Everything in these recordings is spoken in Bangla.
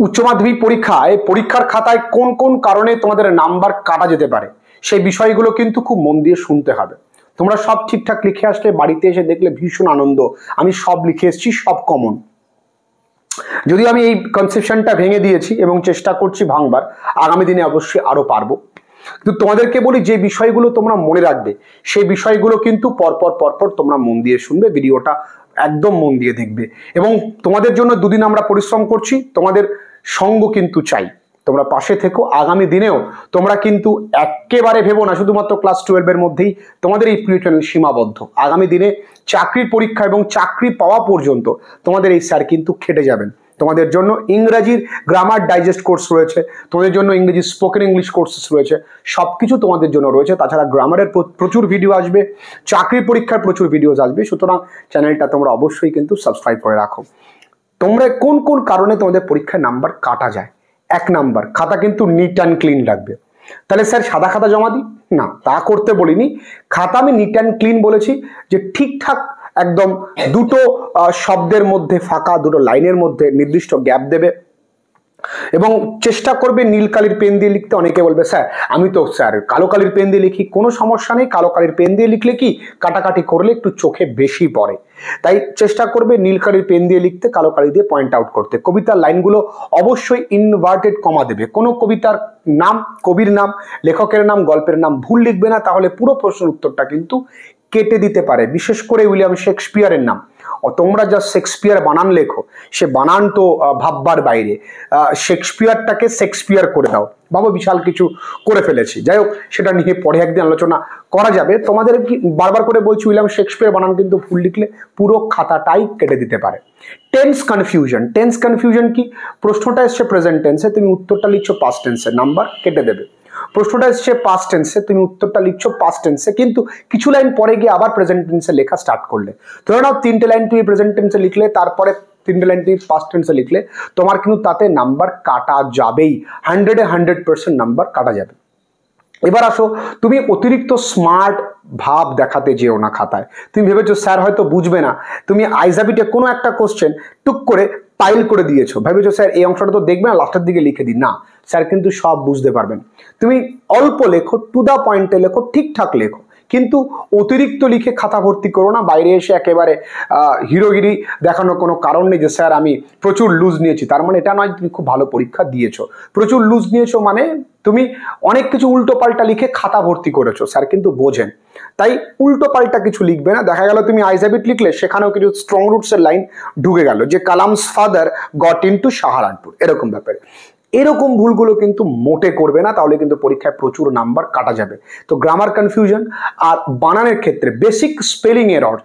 উচ্চ মাধ্যমিক পরীক্ষায় পরীক্ষার খাতায় কোন কোন কারণে তোমাদের নাম্বার কাটা যেতে পারে সেই বিষয়গুলো কিন্তু খুব মন দিয়ে শুনতে হবে। তোমরা সব ঠিকঠাক লিখে আসলে বাড়িতে এসে দেখলে ভীষণ আনন্দ, আমি সব লিখে এসেছি, সব কমন। যদিও আমি এই কনসেপশনটা ভেঙে দিয়েছি এবং চেষ্টা করছি ভাঙবার, আগামী দিনে অবশ্যই আরো পারবো। কিন্তু তোমাদেরকে বলি যে বিষয়গুলো তোমরা মনে রাখবে সেই বিষয়গুলো কিন্তু পরপর পরপর তোমরা মন দিয়ে শুনবে, ভিডিওটা একদম মন দিয়ে দেখবে। এবং তোমাদের জন্য দুদিন আমরা পরিশ্রম করছি, তোমাদের সঙ্গ কিন্তু চাই, তোমরা পাশে থেকো। আগামী দিনেও তোমরা কিন্তু একেবারে ভেবো না শুধুমাত্র ক্লাস 12-এর মধ্যেই তোমাদের এই প্রিয় চ্যানেল সীমাবদ্ধ। আগামী দিনে চাকরির পরীক্ষা এবং চাকরি পাওয়া পর্যন্ত তোমাদের এই স্যার কিন্তু খেটে যাবেন। তোমাদের জন্য ইংরেজির গ্রামার ডাইজেস্ট কোর্স রয়েছে, তোমাদের জন্য ইংরেজি স্পোকেন ইংলিশ কোর্সেস রয়েছে, সবকিছু তোমাদের জন্য রয়েছে। তাছাড়া গ্রামারের প্রচুর ভিডিও আসবে, চাকরির পরীক্ষার প্রচুর ভিডিওস আসবে। সুতরাং চ্যানেলটা তোমরা অবশ্যই কিন্তু সাবস্ক্রাইব করে রাখো। তোমরা কোন কোন কারণে তোমাদের পরীক্ষায় নাম্বার কাটা যায়? 1 নাম্বার, খাতা কিন্তু নিট অ্যান্ড ক্লিন লাগবে। তাহলে স্যার সাদা খাতা জমা দিই না, তা করতে বলিনি। খাতা আমি নিট অ্যান্ড ক্লিন বলেছি, যে ঠিকঠাক একদম দুটো শব্দের মধ্যে ফাঁকা, দুটো লাইনের মধ্যে নির্দিষ্ট গ্যাপ দেবে এবং চেষ্টা করবে নীল কালির পেন দিয়ে লিখতে। অনেকে বলবে স্যার আমি তো স্যার কালো কালির পেন দিয়ে লিখি। কোনো সমস্যা নেই, কালো কালির পেন দিয়ে লিখলে কি কাটাকাটি করলে একটু চোখে বেশি পড়ে, তাই চেষ্টা করবে নীল কালির পেন দিয়ে লিখতে, কালো কালি দিয়ে পয়েন্ট আউট করতে। কবিতার লাইনগুলো অবশ্যই ইনভার্টেড কমা দেবে। কোনো কবিতার নাম, কবির নাম, লেখকের নাম, গল্পের নাম ভুল লিখবে না, তাহলে পুরো প্রশ্নের উত্তরটা কিন্তু কেটে দিতে পারে। বিশেষ করে উইলিয়াম শেক্সপিয়ারের নাম, তোমরা যা শেক্সপিয়ার বানান লেখো সে বানান তো ভাববার বাইরে। শেক্সপিয়ারটাকে শেক্সপিয়ার করে দাও, ভাবো বিশাল কিছু করে ফেলেছি। যাই হোক, সেটা নিয়ে পরে একদিন আলোচনা করা যাবে। তোমাদের কি বারবার করে বলছি, উইলিয়াম শেক্সপিয়ার বানান কিন্তু ভুল লিখলে পুরো খাতাটাই কেটে দিতে পারে। টেন্স কনফিউশন, টেন্স কনফিউশন কি? প্রশ্নটা এসছে প্রেজেন্ট টেন্সে, তুমি উত্তরটা লিখছো পাস্ট টেন্সে, নাম্বার কেটে দেবে। প্রশ্নটা এসছে পাস্ট টেন্সে, তুমি উত্তরটা লিখছো পাস্ট টেন্সে, কিন্তু কিছু লাইন পরে গিয়ে আবার প্রেজেন্ট টেন্সে লেখা স্টার্ট করলে। ধরে নাও 3টে লাইন তুমি প্রেজেন্ট টেন্সে লিখলে, তারপরে 3টে লাইন তুমি পাস্ট টেন্সে লিখলে, তোমার কিন্তু তাতে নাম্বার কাটা যাবেই, 100-এ 100% নাম্বার কাটা যাবে। এবার আসো, তুমি অতিরিক্ত স্মার্ট ভাব দেখাতে যেও না খাতায়। তুমি ভেবেছো স্যার হয়তো বুঝবে না, তুমি আইজাবিটে কোনো একটা কোশ্চেন টুক করে পাইল করে দিয়েছো, ভেবেছো স্যার এই অংশটা তো দেখবে না, লাস্টের দিকে লিখে দিই। না, স্যার কিন্তু সব বুঝতে পারবেন। তুমি অল্প লেখো, টু দা পয়েন্টে লেখো, ঠিকঠাক লেখো, কিন্তু অতিরিক্ত লিখে খাতা ভর্তি করো না। বাইরে এসে একেবারে হিরোগিরি দেখানোর কোনো কারণ নেই যে স্যার আমি প্রচুর লুজ নিয়েছি। তার মানে এটা নয় তুমি খুব ভালো পরীক্ষা দিয়েছো। প্রচুর লুজ নিয়েছো মানে তুমি অনেক কিছু উল্টো পাল্টা লিখে খাতা ভর্তি করেছো, স্যার কিন্তু বোঝেন। তাই উল্টো পাল্টা কিছু লিখবে না। দেখা গেল তুমি আইজাবিট লিখলে, সেখানেও কিছু স্ট্রং রুটসের লাইন ঢুকে গেল, যে Kalam's father goat into Saharanpur, এরকম ব্যাপারে। এরকম ভুলগুলো কিন্তু মোটে করবে না, তাহলে কিন্তু পরীক্ষায় প্রচুর নাম্বার কাটা যাবে। তো গ্রামার কনফিউশন আর বানানের ক্ষেত্রে বেসিক স্পেলিং এরর,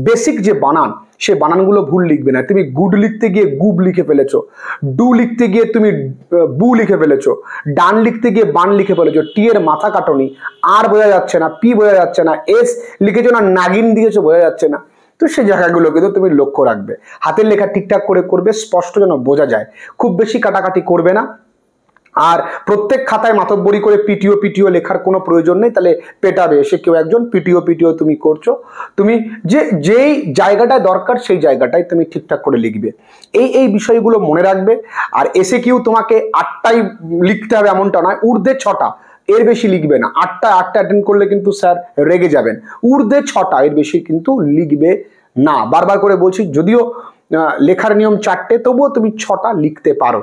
বেসিক যে বানান, সে বানানগুলো ভুল লিখবে না। তুমি গুড লিখতে গিয়ে গুব লিখে ফেলেছো, ডু লিখতে গিয়ে তুমি বু লিখে ফেলেছো, ডান লিখতে গিয়ে বান লিখে ফেলেছো, টি এর মাথা কাটনি, আর বোঝা যাচ্ছে না, পি বোঝা যাচ্ছে না, এস লিখেছো না নাগিন দিয়েছো বোঝা যাচ্ছে না। তো সেই জায়গাগুলো কিন্তু তুমি লক্ষ্য রাখবে। হাতের লেখা ঠিকঠাক করে করবে, স্পষ্ট যেন বোঝা যায়, খুব বেশি কাটাকাটি করবে না। আর প্রত্যেক খাতায় মাতব্বরি করে পিটিও লেখার কোনো প্রয়োজন নেই, তাহলে পেটাবে এসে কেউ একজন। পিটিও তুমি করছো, তুমি যেই জায়গাটায় দরকার সেই জায়গাটায় তুমি ঠিকঠাক করে লিখবে। এই বিষয়গুলো মনে রাখবে। আর এসে কেউ তোমাকে 8টাই লিখতে হবে এমনটা নয়, ঊর্ধ্বে 6টা, এর বেশি লিখবে না। 8টা অ্যাটেন্ড করলে কিন্তু স্যার রেগে যাবেন। ঊর্ধ্বে 6টা, এর বেশি কিন্তু লিখবে না। বারবার করে বলছি, যদিও লেখার নিয়ম 4টে, তবুও তুমি 6টা লিখতে পারো।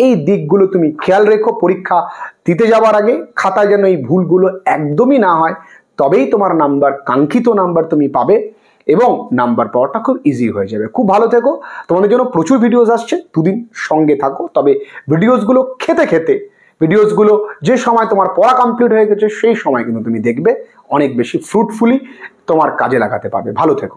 এই দিকগুলো তুমি খেয়াল রেখো। পরীক্ষা দিতে যাওয়ার আগে খাতায় যেন এই ভুলগুলো একদমই না হয়, তবেই তোমার নাম্বার, কাঙ্ক্ষিত নাম্বার তুমি পাবে এবং নাম্বার পাওয়াটা খুব ইজি হয়ে যাবে। খুব ভালো থেকো, তোমাদের জন্য প্রচুর ভিডিওস আসছে, দুদিন সঙ্গে থাকো। তবে ভিডিওসগুলো খেতে ভিডিওসগুলো যে সময় তোমার পড়া কমপ্লিট হয়ে গেছে সেই সময় কিন্তু তুমি দেখবে অনেক বেশি ফ্রুটফুলি তোমার কাজে লাগাতে পারবে। ভালো থেকো।